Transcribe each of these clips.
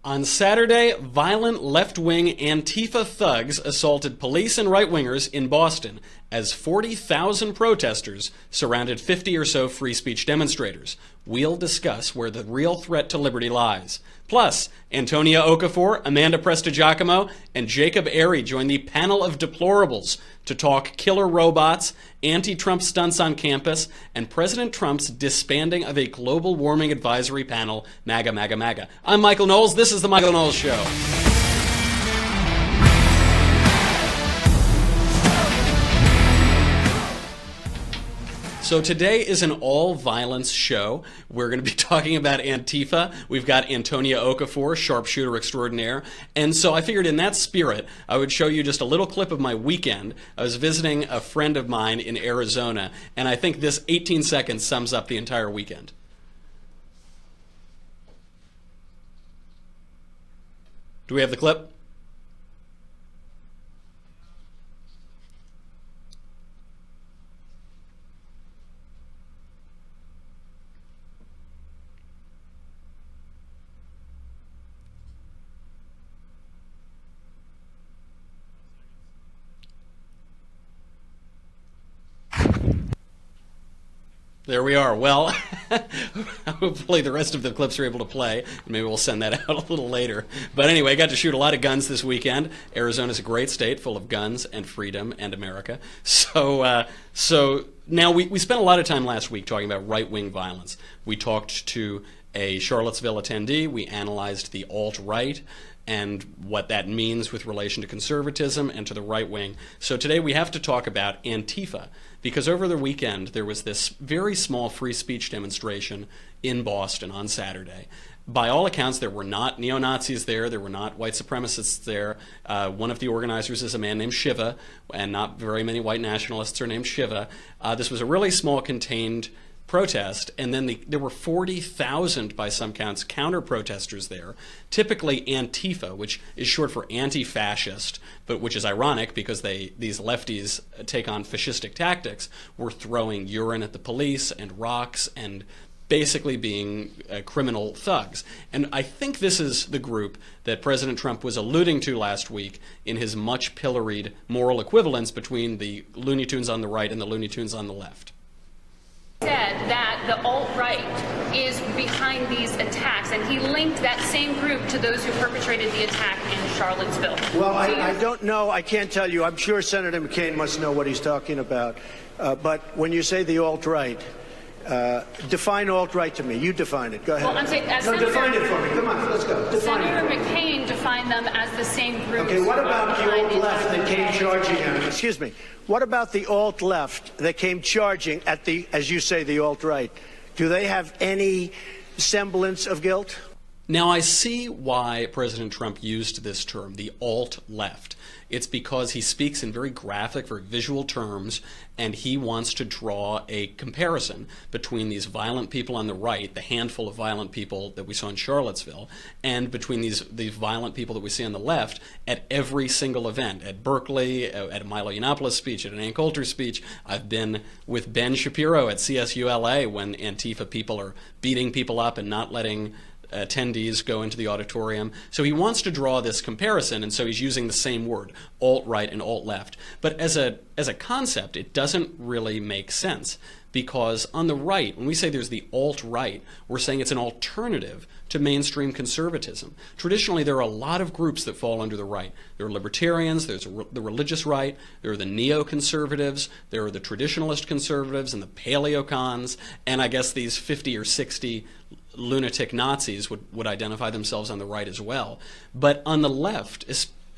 On Saturday, violent left-wing Antifa thugs assaulted police and right-wingers in Boston as 40,000 protesters surrounded 50 or so free speech demonstrators. We'll discuss where the real threat to liberty lies. Plus, Antonia Okafor, Amanda Prestigiacomo, and Jacob Airey join the Panel of Deplorables to talk killer robots, anti-Trump stunts on campus, and President Trump's disbanding of a global warming advisory panel, MAGA, MAGA, MAGA. I'm Michael Knowles. This is The Michael Knowles Show. So today is an all-violence show. We're going to be talking about Antifa. We've got Antonia Okafor, sharpshooter extraordinaire. And so I figured in that spirit, I would show you just a little clip of my weekend. I was visiting a friend of mine in Arizona, and I think this 18 seconds sums up the entire weekend. Do we have the clip? There we are. Well, hopefully the rest of the clips are able to play. Maybe we'll send that out a little later. But anyway, I got to shoot a lot of guns this weekend. Arizona's a great state full of guns and freedom and America. So now we spent a lot of time last week talking about right-wing violence. We talked to a Charlottesville attendee. We analyzed the alt-right and what that means with relation to conservatism and to the right wing. So today we have to talk about Antifa, because over the weekend there was this very small free speech demonstration in Boston on Saturday. By all accounts, there were not neo-Nazis there were not white supremacists there. One of the organizers is a man named Shiva, and not very many white nationalists are named Shiva. This was a really small, contained protest, and then there were 40,000, by some counts, counter-protesters there, typically Antifa, which is short for anti-fascist, but which is ironic because these lefties take on fascistic tactics, were throwing urine at the police and rocks and basically being criminal thugs. And I think this is the group that President Trump was alluding to last week in his much pilloried moral equivalence between the Looney Tunes on the right and the Looney Tunes on the left. Said that the alt-right is behind these attacks, and he linked that same group to those who perpetrated the attack in Charlottesville. Well, I don't know. I can't tell you. I'm sure Senator McCain must know what he's talking about. But when you say the alt-right, define alt-right to me. You define it. Go ahead. Well, I'm saying, define it for me. Come on, let's go. Senator McCain defined them as the same group. Okay, what about the alt-left that came charging at him? Excuse me. What about the alt-left that came charging at the, as you say, the alt-right? Do they have any semblance of guilt? Now, I see why President Trump used this term, the alt-left. It's because he speaks in very graphic, very visual terms, and he wants to draw a comparison between these violent people on the right, the handful of violent people that we saw in Charlottesville, and between these violent people that we see on the left at every single event, at Berkeley, at a Milo Yiannopoulos speech, at an Ann Coulter speech. I've been with Ben Shapiro at CSULA when Antifa people are beating people up and not letting attendees go into the auditorium. So he wants to draw this comparison, and so he's using the same word, alt-right and alt-left. But as a concept, it doesn't really make sense, because on the right, when we say there's the alt-right, we're saying it's an alternative to mainstream conservatism. Traditionally, there are a lot of groups that fall under the right. There are libertarians, there's the religious right, there are the neoconservatives, there are the traditionalist conservatives and the paleocons, and I guess these 50 or 60 lunatic Nazis would identify themselves on the right as well. But on the left,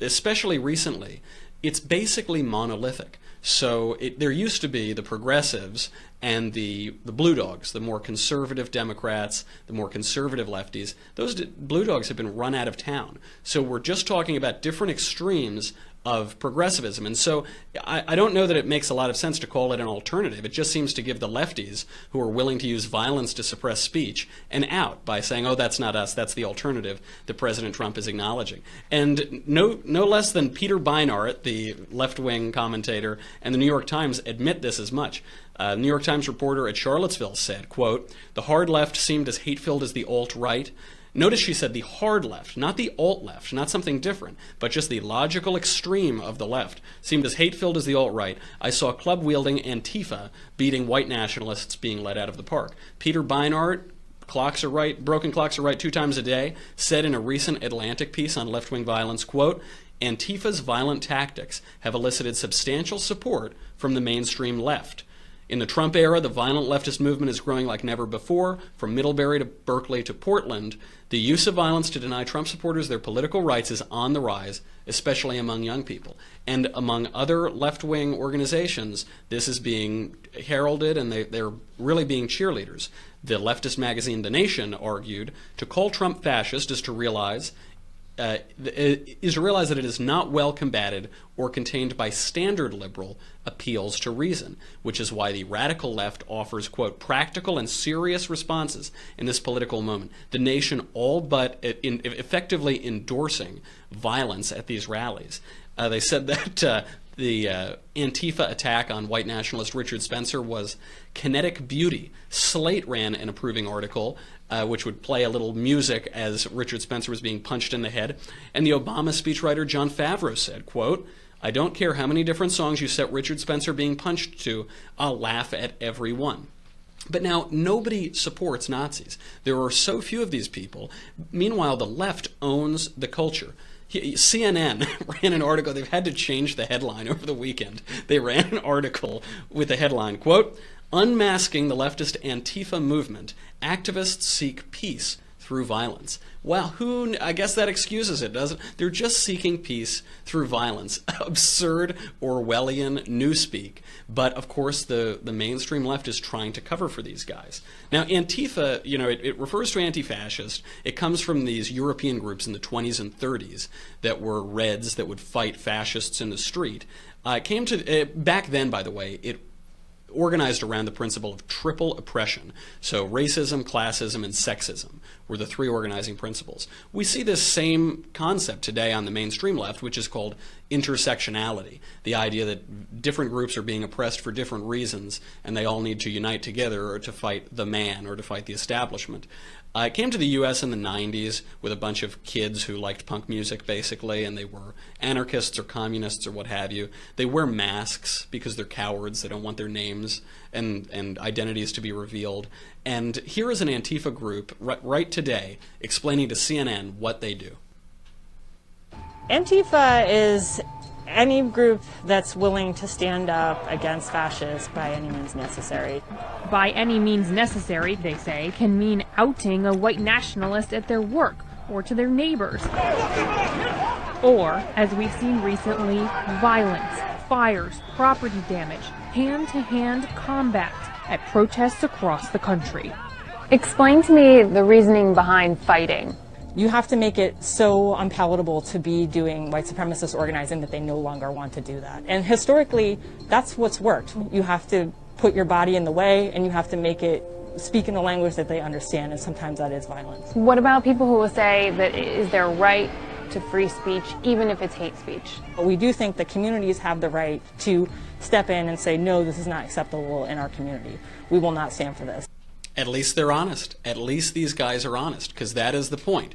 especially recently, it's basically monolithic. So there used to be the progressives and the blue dogs, the more conservative Democrats, the more conservative lefties. Those blue dogs have been run out of town. So we're just talking about different extremes of progressivism. And so I don't know that it makes a lot of sense to call it an alternative. It just seems to give the lefties, who are willing to use violence to suppress speech, an out by saying, oh, that's not us, that's the alternative that President Trump is acknowledging. And no less than Peter Beinart, the left-wing commentator, and the New York Times admit this as much. New York Times reporter at Charlottesville said, quote, "The hard left seemed as hate-filled as the alt-right." Notice she said the hard left, not the alt-left, not something different, but just the logical extreme of the left, seemed as hate-filled as the alt-right. I saw club-wielding Antifa beating white nationalists being let out of the park. Peter Beinart, clocks are right, broken clocks are right 2 times a day, said in a recent Atlantic piece on left-wing violence, quote, "Antifa's violent tactics have elicited substantial support from the mainstream left. In the Trump era, the violent leftist movement is growing like never before. From Middlebury to Berkeley to Portland, the use of violence to deny Trump supporters their political rights is on the rise, especially among young people." And among other left-wing organizations, this is being heralded, and they're really being cheerleaders. The leftist magazine The Nation argued, to call Trump fascist is to realize that it is not well combated or contained by standard liberal appeals to reason, which is why the radical left offers, quote, "practical and serious responses in this political moment." The Nation all but effectively endorsing violence at these rallies. They said that the Antifa attack on white nationalist Richard Spencer was kinetic beauty. Slate ran an approving article which would play a little music as Richard Spencer was being punched in the head. And the Obama speechwriter John Favreau said, quote, "I don't care how many different songs you set Richard Spencer being punched to, I'll laugh at every one." But now, nobody supports Nazis. There are so few of these people. Meanwhile, the left owns the culture. CNN ran an article. They've had to change the headline over the weekend. They ran an article with the headline, quote, "Unmasking the leftist Antifa movement, activists seek peace through violence." Well, I guess that excuses it, doesn't it? They're just seeking peace through violence. Absurd Orwellian newspeak. But, of course, the mainstream left is trying to cover for these guys. Now, Antifa, it refers to anti-fascist. It comes from these European groups in the 20s and 30s that were Reds that would fight fascists in the street. It came to, back then, by the way, it organized around the principle of triple oppression. So racism, classism, and sexism were the 3 organizing principles. We see this same concept today on the mainstream left, which is called intersectionality, the idea that different groups are being oppressed for different reasons, and they all need to unite together or to fight the man or to fight the establishment. It came to the U.S. in the 90s with a bunch of kids who liked punk music, basically, and they were anarchists or communists or what have you. They wear masks because they're cowards. They don't want their names and identities to be revealed. And here is an Antifa group right today explaining to CNN what they do. Antifa is any group that's willing to stand up against fascists by any means necessary. By any means necessary, they say, can mean outing a white nationalist at their work or to their neighbors. Or, as we've seen recently, violence, fires, property damage, hand-to-hand combat at protests across the country. Explain to me the reasoning behind fighting. You have to make it so unpalatable to be doing white supremacist organizing that they no longer want to do that. And historically, that's what's worked. You have to put your body in the way, and you have to make it speak in the language that they understand, and sometimes that is violence. What about people who will say that it is their right to free speech, even if it's hate speech? But we do think that communities have the right to step in and say, no, this is not acceptable in our community. We will not stand for this. At least they're honest. At least these guys are honest, because that is the point.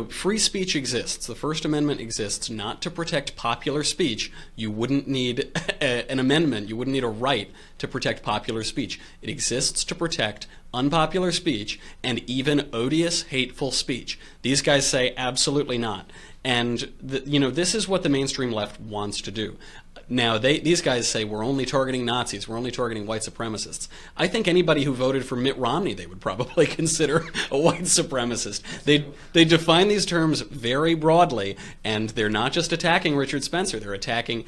Free speech exists. The First Amendment exists not to protect popular speech. You wouldn't need an amendment. You wouldn't need a right to protect popular speech. It exists to protect unpopular speech and even odious, hateful speech. These guys say absolutely not. And this is what the mainstream left wants to do. Now, these guys say we're only targeting Nazis, we're only targeting white supremacists. I think anybody who voted for Mitt Romney they would probably consider a white supremacist. They define these terms very broadly, and they're not just attacking Richard Spencer. They're attacking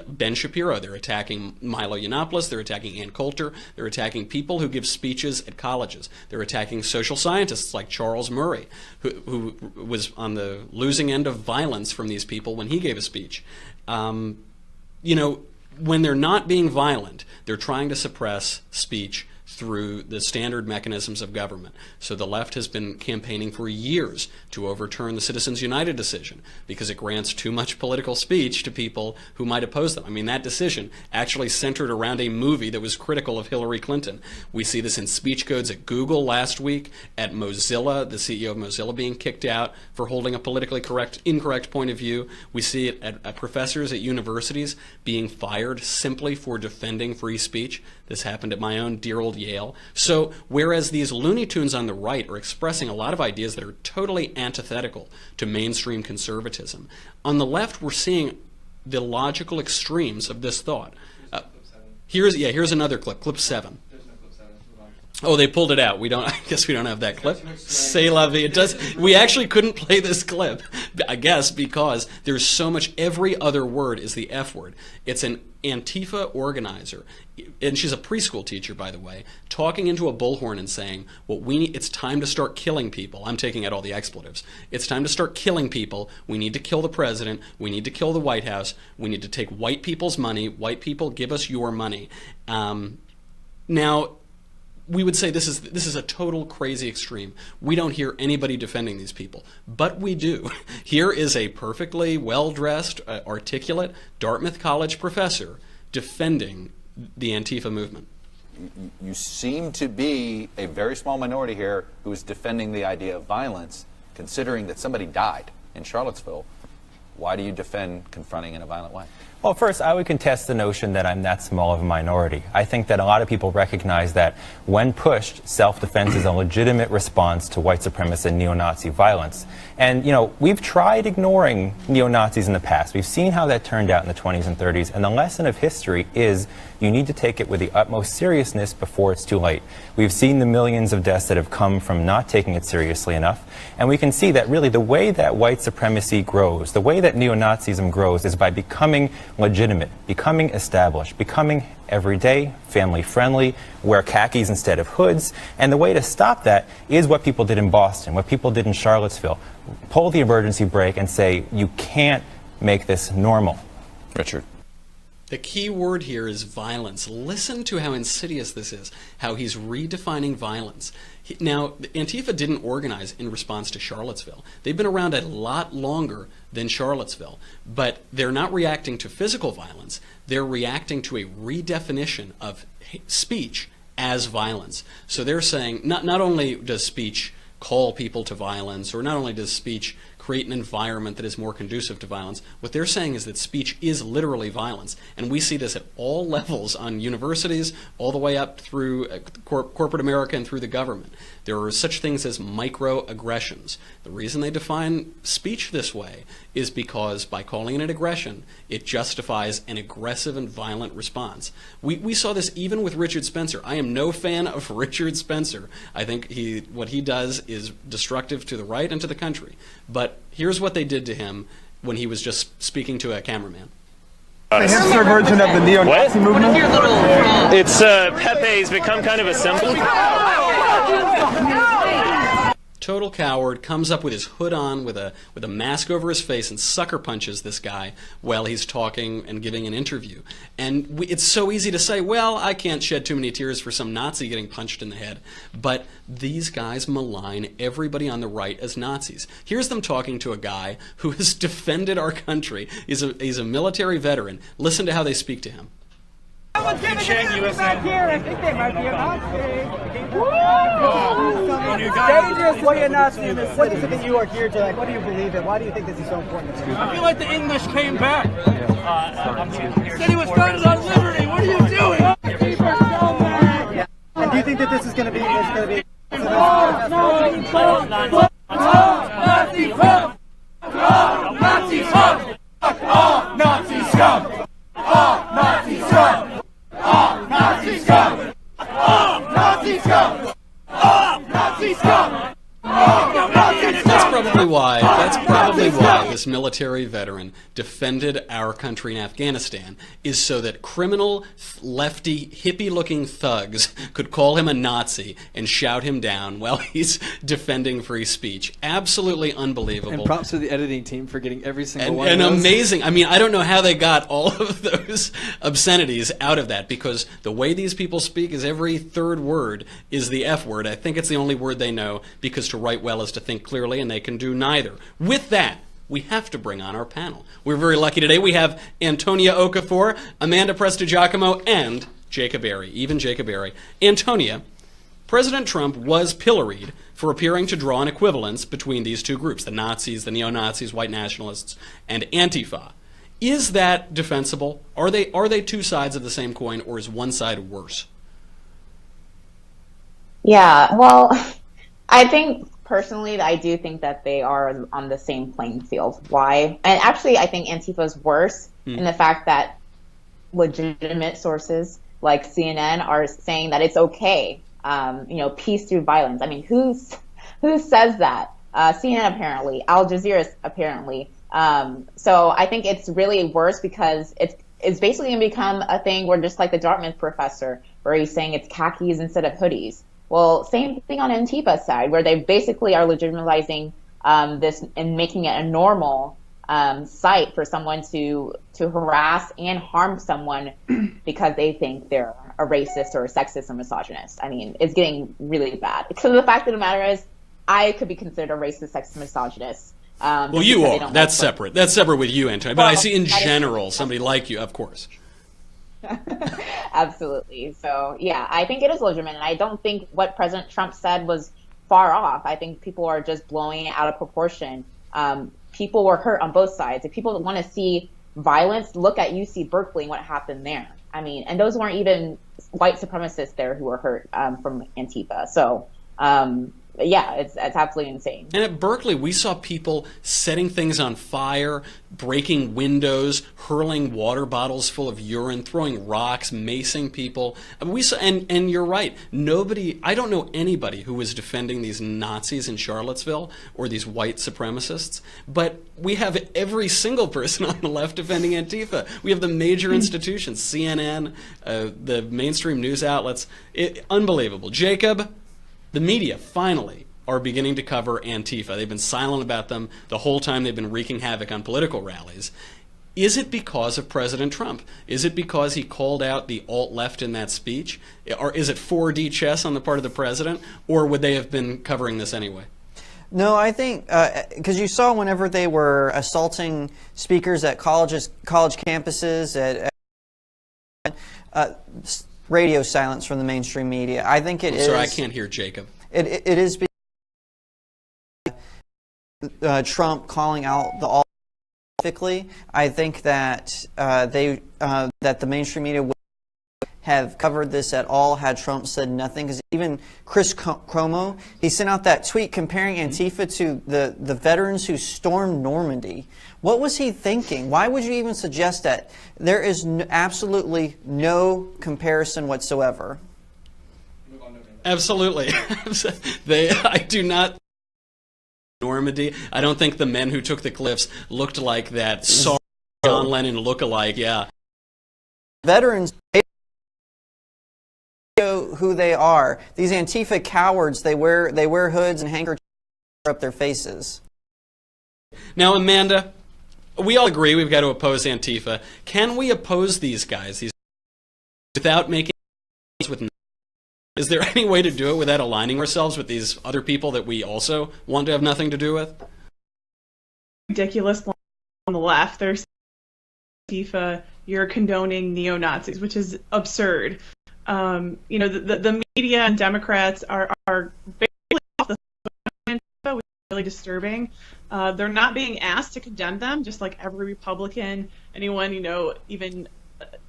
Ben Shapiro. They're attacking Milo Yiannopoulos. They're attacking Ann Coulter. They're attacking people who give speeches at colleges. They're attacking social scientists like Charles Murray, who was on the losing end of violence from these people when he gave a speech. When they're not being violent, they're trying to suppress speech through the standard mechanisms of government. So the left has been campaigning for years to overturn the Citizens United decision because it grants too much political speech to people who might oppose them. I mean, that decision actually centered around a movie that was critical of Hillary Clinton. We see this in speech codes at Google last week, at Mozilla, the CEO of Mozilla being kicked out for holding a politically incorrect point of view. We see it at professors at universities being fired simply for defending free speech. This happened at my own dear old Yale. So whereas these Looney Tunes on the right are expressing a lot of ideas that are totally antithetical to mainstream conservatism, on the left we're seeing the logical extremes of this thought. Here's another clip, clip 7. Oh, they pulled it out. I guess we don't have that clip. C'est la vie. It does. We actually couldn't play this clip, I guess, because there's so much. Every other word is the F word. It's an Antifa organizer, and she's a preschool teacher, by the way, talking into a bullhorn and saying, "What we need, it's time to start killing people." I'm taking out all the expletives. It's time to start killing people. We need to kill the president. We need to kill the White House. We need to take white people's money. White people, give us your money. Now, we would say this is a total crazy extreme. We don't hear anybody defending these people, but we do. Here is a perfectly well-dressed, articulate Dartmouth College professor defending the Antifa movement. You seem to be a very small minority here who is defending the idea of violence, considering that somebody died in Charlottesville. Why do you defend confronting in a violent way? Well, first, I would contest the notion that I'm that small of a minority. I think that a lot of people recognize that when pushed, self-defense is a legitimate response to white supremacist and neo-Nazi violence. And, you know, we've tried ignoring neo-Nazis in the past. We've seen how that turned out in the 20s and 30s. And the lesson of history is you need to take it with the utmost seriousness before it's too late. We've seen the millions of deaths that have come from not taking it seriously enough. And we can see that really the way that white supremacy grows, the way that neo-Nazism grows is by becoming legitimate, becoming established, becoming everyday, family-friendly, wear khakis instead of hoods. And the way to stop that is what people did in Boston, what people did in Charlottesville. Pull the emergency brake and say, you can't make this normal. Richard. The key word here is violence. Listen to how insidious this is, how he's redefining violence. Now, Antifa didn't organize in response to Charlottesville. They've been around a lot longer than Charlottesville, but they're not reacting to physical violence. They're reacting to a redefinition of speech as violence. So they're saying not only does speech call people to violence, or not only does speech create an environment that is more conducive to violence, what they're saying is that speech is literally violence. And we see this at all levels on universities, all the way up through corporate America and through the government. There are such things as microaggressions. The reason they define speech this way is because by calling it aggression, it justifies an aggressive and violent response. We saw this even with Richard Spencer. I am no fan of Richard Spencer. I think what he does is destructive to the right and to the country. But here's what they did to him when he was just speaking to a cameraman. The hipster version of the neo-Nazi movement? It's Pepe's become kind of a symbol. Total coward, comes up with his hood on, with a mask over his face, and sucker punches this guy while he's talking and giving an interview. And it's so easy to say, well, I can't shed too many tears for some Nazi getting punched in the head. But these guys malign everybody on the right as Nazis. Here's them talking to a guy who has defended our country. He's a military veteran. Listen to how they speak to him. Back here, I think they might be a Nazi. Dangerous way a Nazi in this. What is it that you are here to like? What do you believe in? Why do you think this is so important to you? I feel like the English came back. City was founded on liberty. What are you doing? Yeah. And do you think that this is going to be? Nazi scum! Nazi scum! Nazi scum! Nazi scum! Nazi scum! Nazi scum! Nazi scum! That's probably probably why. That's probably why this military veteran defended our country in Afghanistan, is so that criminal, lefty, hippie-looking thugs could call him a Nazi and shout him down while he's defending free speech. Absolutely unbelievable. And props to the editing team for getting every single one. And of those. amazing. I mean, I don't know how they got all of those obscenities out of that, because the way these people speak is every third word is the F word. I think it's the only word they know, because to write well is to think clearly, and they can do neither. With that, we have to bring on our panel. We're very lucky today. We have Antonia Okafor, Amanda Prestigiacomo, and Jacob Airey, even Jacob Airey. Antonia, President Trump was pilloried for appearing to draw an equivalence between these two groups, the Nazis, the neo-Nazis, white nationalists, and Antifa. Is that defensible? Are they two sides of the same coin, or is one side worse? Yeah, well, I think personally, I do think that they are on the same playing field. Why? And actually, I think Antifa is worse in the fact that legitimate sources like CNN are saying that it's okay, peace through violence. I mean, who says that? CNN apparently, Al Jazeera apparently. So I think it's really worse because it's basically going to become a thing where, just like the Dartmouth professor, where he's saying it's khakis instead of hoodies. Well, same thing on Antifa's side, where they basically are legitimizing this and making it a normal site for someone to harass and harm someone because they think they're a racist or a sexist or misogynist. I mean, it's getting really bad. So the fact of the matter is, I could be considered a racist, sexist, misogynist. Well, you are. That's separate. That's separate with you, Antonia. But I see in general somebody like you, of course. Absolutely. So, yeah, I think it is legitimate. And I don't think what President Trump said was far off. I think people are just blowing it out of proportion. People were hurt on both sides. If people want to see violence, look at UC Berkeley and what happened there. I mean, and those weren't even white supremacists there who were hurt from Antifa. So, yeah, it's absolutely insane. And at Berkeley, we saw people setting things on fire, breaking windows, hurling water bottles full of urine, throwing rocks, macing people. We saw, and you're right. I don't know anybody who was defending these Nazis in Charlottesville or these white supremacists. But we have every single person on the left defending Antifa. We have the major institutions, CNN, the mainstream news outlets. Unbelievable. Jacob. The media, finally, are beginning to cover Antifa. They've been silent about them the whole time they've been wreaking havoc on political rallies. Is it because of President Trump? Is it because he called out the alt-left in that speech? Or is it 4D chess on the part of the president? Or would they have been covering this anyway? No, I think, because you saw whenever they were assaulting speakers at college campuses, at radio silence from the mainstream media. I think it is. Sorry, I can't hear Jacob. It is Trump calling out the all specifically. I think that that the mainstream media would have covered this at all had Trump said nothing. Because even Cuomo, he sent out that tweet comparing Antifa to the veterans who stormed Normandy. What was he thinking? Why would you even suggest that? There is absolutely no comparison whatsoever. Absolutely. I do not. Normandy. I don't think the men who took the cliffs looked like that. Sorry, John Lennon look-alike. Yeah. Veterans know who they are. These Antifa cowards. They wear hoods and handkerchiefs up their faces. Now, Amanda, we all agree we've got to oppose Antifa. Can we oppose these guys without making with? Is there any way to do it without aligning ourselves with these other people that we also want to have nothing to do with? Ridiculous on the left. They're saying Antifa, you're condoning neo-Nazis, which is absurd. The media and Democrats are basically off the Antifa, which is really disturbing. They're not being asked to condemn them, just like every Republican, anyone, even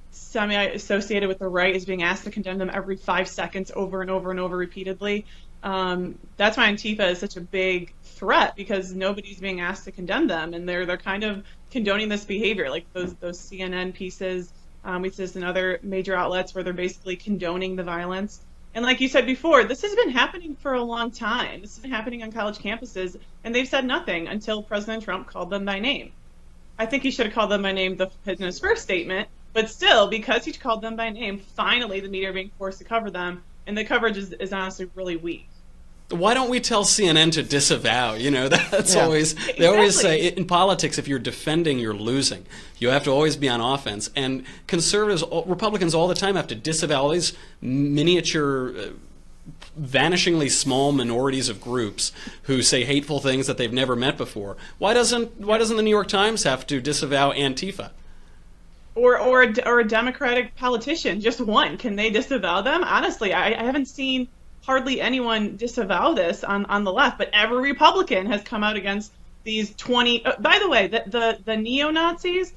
semi-associated with the right is being asked to condemn them every 5 seconds over and over and over repeatedly. That's why Antifa is such a big threat, because nobody's being asked to condemn them, and they're kind of condoning this behavior, like those CNN pieces. We see this in other major outlets where they're basically condoning the violence. And like you said before, this has been happening for a long time. This has been happening on college campuses, and they've said nothing until President Trump called them by name. I think he should have called them by name in his first statement, but still, because he called them by name, finally the media are being forced to cover them, and the coverage is honestly really weak. Why don't we tell CNN to disavow? You know, that's always, they Exactly. always say, in politics, if you're defending, you're losing. You have to always be on offense. And conservatives, Republicans all the time have to disavow all these miniature, vanishingly small minorities of groups who say hateful things that they've never met before. Why doesn't the New York Times have to disavow Antifa? Or a Democratic politician, just one. Can they disavow them? Honestly, I haven't seen hardly anyone disavow this on the left, but every Republican has come out against these 20. By the way, the neo-Nazis,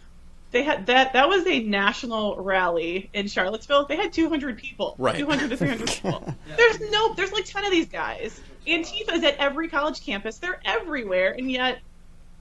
they had that was a national rally in Charlottesville. They had 200 people, right? 200 to 300 people. There's like 10 of these guys. Antifa is at every college campus. They're everywhere, and yet,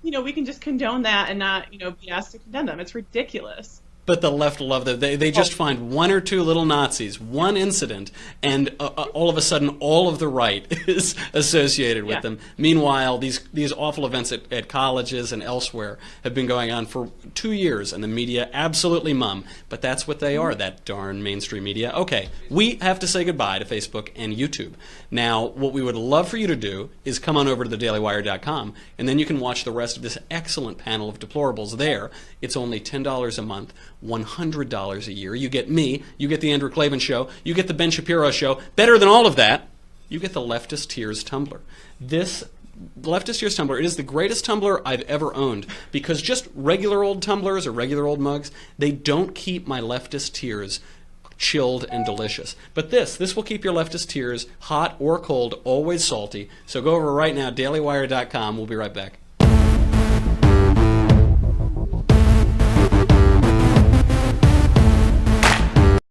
we can just condone that and not, be asked to condemn them. It's ridiculous. But the left love that. They just find one or two little Nazis, one incident, and all of a sudden all of the right is associated with them. Meanwhile, these awful events at colleges and elsewhere have been going on for 2 years, and the media absolutely mum. But that's what they are, that darn mainstream media. Okay, we have to say goodbye to Facebook and YouTube. Now, what we would love for you to do is come on over to thedailywire.com, and then you can watch the rest of this excellent panel of deplorables there. It's only $10 a month. $100 a year. You get me, you get the Andrew Klavan Show, you get the Ben Shapiro Show. Better than all of that, you get the Leftist Tears Tumbler. This Leftist Tears Tumbler, it is the greatest tumbler I've ever owned, because just regular old tumblers or regular old mugs, they don't keep my leftist tears chilled and delicious. But this will keep your leftist tears hot or cold, always salty. So go over right now, dailywire.com. We'll be right back.